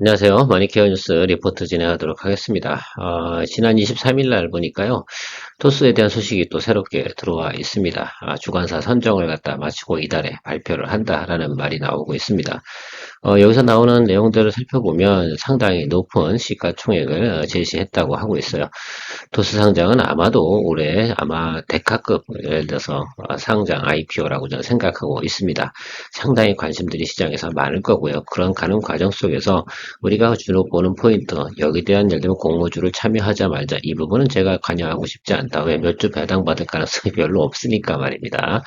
안녕하세요. 마니케어 뉴스 리포트 진행하도록 하겠습니다. 지난 23일 날 보니까요. 토스에 대한 소식이 또 새롭게 들어와 있습니다. 주관사 선정을 갖다 마치고 이달에 발표를 한다라는 말이 나오고 있습니다. 여기서 나오는 내용들을 살펴보면 상당히 높은 시가총액을 제시했다고 하고 있어요. 토스 상장은 아마도 올해 아마 데카급, 예를 들어서 상장 IPO라고 저는 생각하고 있습니다. 상당히 관심들이 시장에서 많을 거고요. 그런 가는 과정 속에서 우리가 주로 보는 포인트, 여기에 대한 예를 들면 공모주를 참여하자 말자, 이 부분은 제가 관여하고 싶지 않다. 왜 몇 주 배당받을 가능성이 별로 없으니까 말입니다.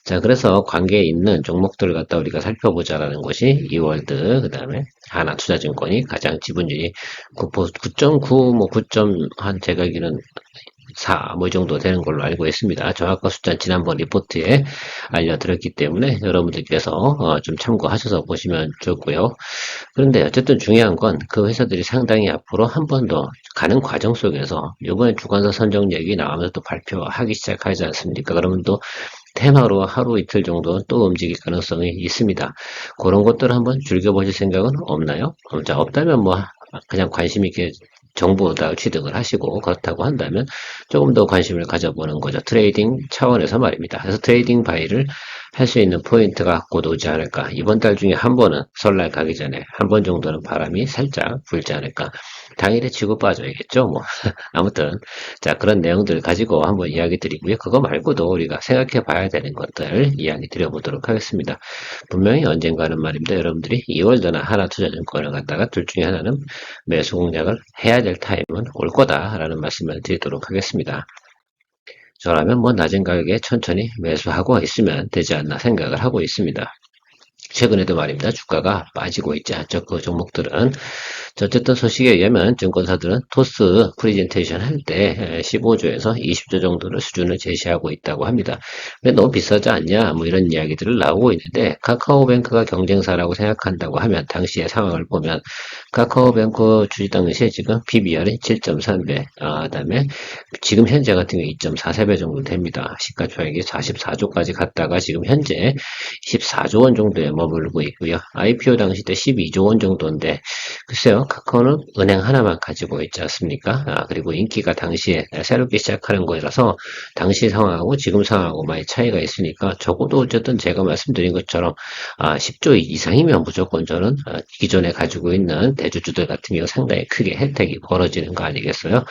자, 그래서 관계에 있는 종목들을 갖다 우리가 살펴보자라는 것이 이월드, 그 다음에 하나투자증권이 가장 지분율이 9.9, 뭐 9점 한 제가 알기는 4, 뭐 이 정도 되는 걸로 알고 있습니다. 정확한 숫자는 지난번 리포트에 알려드렸기 때문에 여러분들께서 좀 참고하셔서 보시면 좋고요. 그런데 어쨌든 중요한 건 그 회사들이 상당히 앞으로 한 번 더 가는 과정 속에서 이번에 주관사 선정 얘기 나오면서 또 발표하기 시작하지 않습니까? 그러면 또 테마로 하루 이틀 정도 또 움직일 가능성이 있습니다. 그런 것들을 한번 즐겨보실 생각은 없나요? 자, 없다면 뭐 그냥 관심 있게 정보다 취득을 하시고 그렇다고 한다면 조금 더 관심을 가져보는 거죠. 트레이딩 차원에서 말입니다. 그래서 트레이딩 바이를 할 수 있는 포인트가 곧 오지 않을까. 이번 달 중에 한 번은 설날 가기 전에 한 번 정도는 바람이 살짝 불지 않을까. 당일에 치고 빠져야겠죠. 뭐 아무튼 자, 그런 내용들 가지고 한번 이야기 드리고요. 그거 말고도 우리가 생각해 봐야 되는 것들 이야기 드려보도록 하겠습니다. 분명히 언젠가는 말입니다. 여러분들이 이월드나 하나투자증권을 갖다가 둘 중에 하나는 매수 공략을 해야 될 타임은 올 거다라는 말씀을 드리도록 하겠습니다. 저라면 뭐 낮은 가격에 천천히 매수하고 있으면 되지 않나 생각을 하고 있습니다. 최근에도 말입니다. 주가가 빠지고 있지 않죠. 그 종목들은. 어쨌든 소식에 의하면 증권사들은 토스 프레젠테이션 할 때 15조에서 20조 정도를 수준을 제시하고 있다고 합니다. 왜 너무 비싸지 않냐? 뭐 이런 이야기들을 나오고 있는데 카카오뱅크가 경쟁사라고 생각한다고 하면 당시의 상황을 보면 카카오뱅크 주식 당시에 지금 PBR이 7.3배, 그다음에 지금 현재 같은 경우 2.43배 정도 됩니다. 시가총액이 44조까지 갔다가 지금 현재 14조 원 정도에 머물고 있고요. IPO 당시 때 12조 원 정도인데 글쎄요, 카카오는 은행 하나만 가지고 있지 않습니까? 그리고 인기가 당시에 새롭게 시작하는 거라서 당시 상황하고 지금 상황하고 많이 차이가 있으니까 적어도 어쨌든 제가 말씀드린 것처럼 10조 이상이면 무조건 저는 기존에 가지고 있는 대주주들 같은 경우 상당히 크게 혜택이 벌어지는 거 아니겠어요?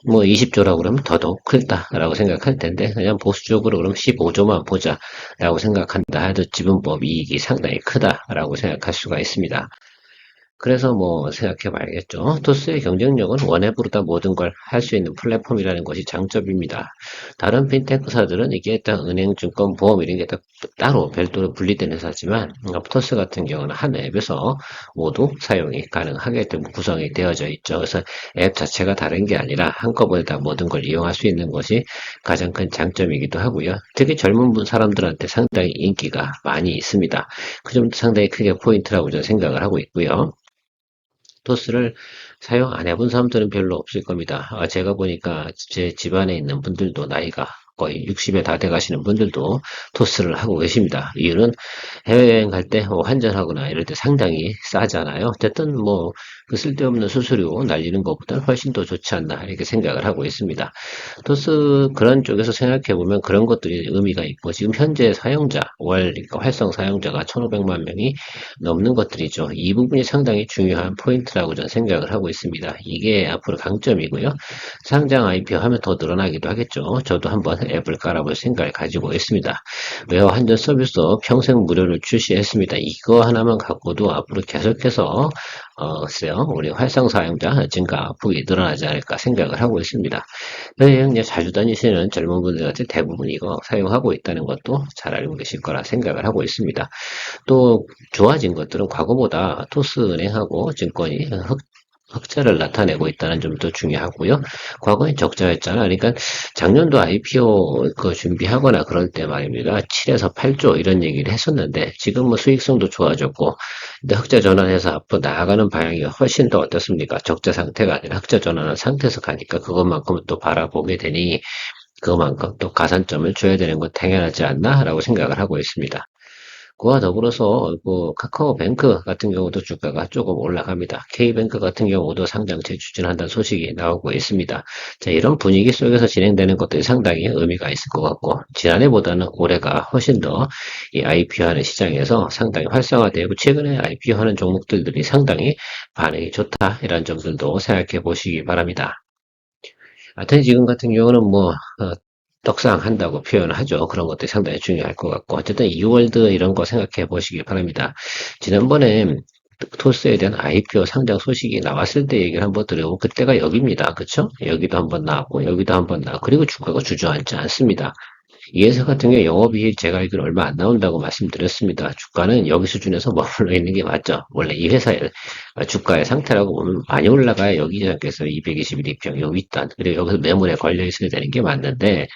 뭐 20조라고 그러면 더더욱 크다라고 생각할 텐데 그냥 보수적으로 그러면 15조만 보자라고 생각한다 해도 지분법 이익이 상당히 크다라고 생각할 수가 있습니다. 그래서 뭐 생각해 봐야겠죠. 토스의 경쟁력은 원앱으로 다 모든 걸 할 수 있는 플랫폼이라는 것이 장점입니다. 다른 핀테크사들은 이게 딱 은행, 증권, 보험 이런 게 다 따로 별도로 분리된 회사지만 토스 같은 경우는 한 앱에서 모두 사용이 가능하게 구성이 되어져 있죠. 그래서 앱 자체가 다른 게 아니라 한꺼번에 다 모든 걸 이용할 수 있는 것이 가장 큰 장점이기도 하고요. 특히 젊은 사람들한테 상당히 인기가 많이 있습니다. 그 점도 상당히 크게 포인트라고 저는 생각을 하고 있고요. 토스를 사용 안 해본 사람들은 별로 없을 겁니다. 제가 보니까 제 집안에 있는 분들도 나이가 거의 60에 다 돼가시는 분들도 토스를 하고 계십니다. 이유는 해외여행 갈 때 환전하거나 이럴 때 상당히 싸잖아요. 어쨌든 뭐 그 쓸데없는 수수료 날리는 것보다 훨씬 더 좋지 않나 이렇게 생각을 하고 있습니다. 토스 그런 쪽에서 생각해 보면 그런 것들이 의미가 있고 지금 현재 사용자 그러니까 활성 사용자가 1,500만 명이 넘는 것들이죠. 이 부분이 상당히 중요한 포인트라고 저는 생각을 하고 있습니다. 이게 앞으로 강점이고요. 상장 IPO 하면 더 늘어나기도 하겠죠. 저도 한번 앱을 깔아볼 생각을 가지고 있습니다. 외화 환전 서비스 평생 무료를 출시했습니다. 이거 하나만 갖고도 앞으로 계속해서 글쎄요, 우리 활성 사용자 증가폭이 늘어나지 않을까 생각을 하고 있습니다. 여행 자주 다니시는 젊은 분들한테 대부분 이거 사용하고 있다는 것도 잘 알고 계실 거라 생각을 하고 있습니다. 또 좋아진 것들은 과거보다 토스은행하고 증권이 흑자를 나타내고 있다는 점도 중요하고요. 과거엔 적자였잖아. 그러니까 작년도 IPO 그 준비하거나 그럴 때 말입니다. 7에서 8조 이런 얘기를 했었는데 지금 뭐 수익성도 좋아졌고 근데 흑자 전환해서 앞으로 나아가는 방향이 훨씬 더 어떻습니까? 적자 상태가 아니라 흑자 전환한 상태에서 가니까 그것만큼은 또 바라보게 되니 그만큼 또 가산점을 줘야 되는 건 당연하지 않나라고 생각을 하고 있습니다. 그와 더불어서 카카오뱅크 같은 경우도 주가가 조금 올라갑니다. K뱅크 같은 경우도 상장 재추진한다는 소식이 나오고 있습니다. 자, 이런 분위기 속에서 진행되는 것들이 상당히 의미가 있을 것 같고, 지난해보다는 올해가 훨씬 더 이 IPO하는 시장에서 상당히 활성화되고, 최근에 IPO하는 종목들이 상당히 반응이 좋다, 이런 점들도 생각해 보시기 바랍니다. 하여튼 지금 같은 경우는 떡상한다고 표현하죠. 그런 것들이 상당히 중요할 것 같고, 어쨌든 이월드 이런 거 생각해 보시기 바랍니다. 지난번에 토스에 대한 IPO 상장 소식이 나왔을 때 얘기를 한번 드려보고, 그때가 여기입니다. 그쵸? 여기도 한번 나왔고, 여기도 한번 나왔고, 그리고 주가가 주저앉지 않습니다. 이 회사 같은 경우 영업이익 제가 알기로 얼마 안 나온다고 말씀드렸습니다. 주가는 여기 수준에서 머물러 있는 게 맞죠. 원래 이 회사의 주가의 상태라고 보면 많이 올라가야 여기 시장에서 221 이평, 요 윗단, 그리고 여기서 매물에 걸려 있어야 되는 게 맞는데,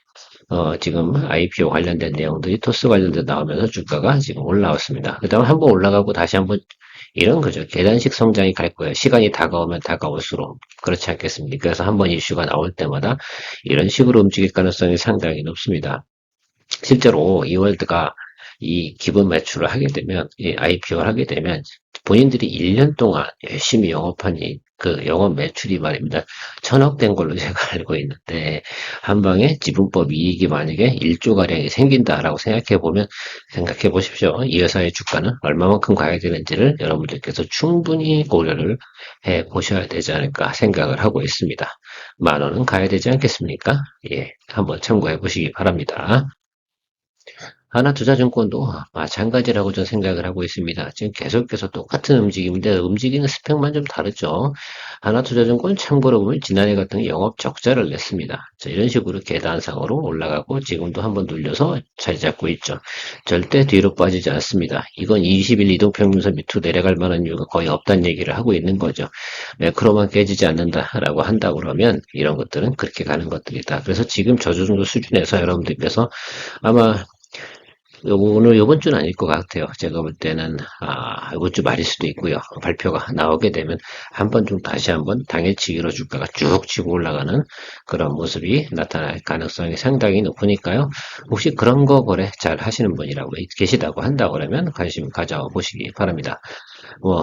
지금 IPO 관련된 내용들이 토스 관련된 나오면서 주가가 지금 올라왔습니다. 그 다음 한번 올라가고 다시 한번 이런 거죠. 계단식 성장이 갈 거예요. 시간이 다가오면 다가올수록. 그렇지 않겠습니까? 그래서 한번 이슈가 나올 때마다 이런 식으로 움직일 가능성이 상당히 높습니다. 실제로 이월드가 이 기본 매출을 하게 되면, 이 IPO를 하게 되면 본인들이 1년 동안 열심히 영업한 그 영업 매출이 말입니다. 1,000억 된 걸로 제가 알고 있는데, 한 방에 지분법 이익이 만약에 1조가량이 생긴다라고 생각해 보십시오. 이 회사의 주가는 얼마만큼 가야 되는지를 여러분들께서 충분히 고려를 해 보셔야 되지 않을까 생각을 하고 있습니다. 10,000원은 가야 되지 않겠습니까? 예, 한번 참고해 보시기 바랍니다. 하나투자증권도 마찬가지라고 저는 생각을 하고 있습니다. 지금 계속해서 똑같은 움직임인데 움직이는 스펙만 좀 다르죠. 하나투자증권 참고로 보면 지난해 같은 영업 적자를 냈습니다. 자, 이런 식으로 계단상으로 올라가고 지금도 한번 눌려서 자리 잡고 있죠. 절대 뒤로 빠지지 않습니다. 이건 20일 이동평균선 밑으로 내려갈 만한 이유가 거의 없다는 얘기를 하고 있는 거죠. 매크로만 깨지지 않는다라고 한다 그러면 이런 것들은 그렇게 가는 것들이다. 그래서 지금 저 정도 수준에서 여러분들께서 아마 오늘 요번 주는 아닐 것 같아요. 제가 볼 때는 이번 주 말일 수도 있고요. 발표가 나오게 되면 한번 좀 다시 한번 당일치기로 주가가 쭉 치고 올라가는 그런 모습이 나타날 가능성이 상당히 높으니까요. 혹시 그런 거 거래 잘 하시는 분이라고 계시다고 한다고 그러면 관심 가져보시기 바랍니다.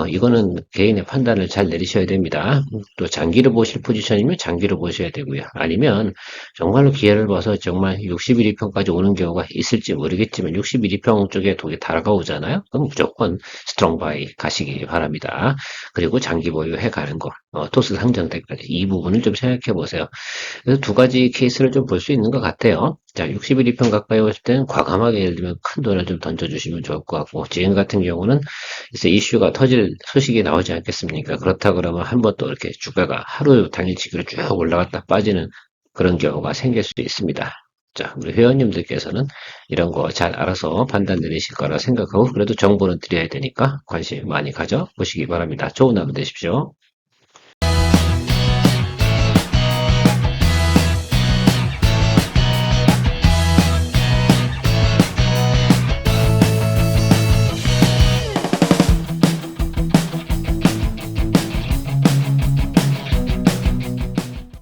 이거는 개인의 판단을 잘 내리셔야 됩니다. 또 장기로 보실 포지션이면 장기로 보셔야 되고요. 아니면 정말로 기회를 봐서 정말 61, 2평까지 오는 경우가 있을지 모르겠지만 61, 2평 쪽에 독이 다가오잖아요. 그럼 무조건 스트롱 바이 가시기 바랍니다. 그리고 장기 보유해 가는 거, 토스 상장 때까지 이 부분을 좀 생각해 보세요. 그래서 두 가지 케이스를 좀 볼 수 있는 것 같아요. 자, 61, 2평 가까이 오실 때는 과감하게 예를 들면 큰 돈을 좀 던져주시면 좋을 것 같고, 지금 같은 경우는 이제 이슈가 터질 소식이 나오지 않겠습니까? 그렇다 그러면 한번 또 이렇게 주가가 하루 당일치기로 쭉 올라갔다 빠지는 그런 경우가 생길 수 있습니다. 자, 우리 회원님들께서는 이런 거 잘 알아서 판단 내리실 거라 생각하고, 그래도 정보는 드려야 되니까 관심 많이 가져보시기 바랍니다. 좋은 하루 되십시오.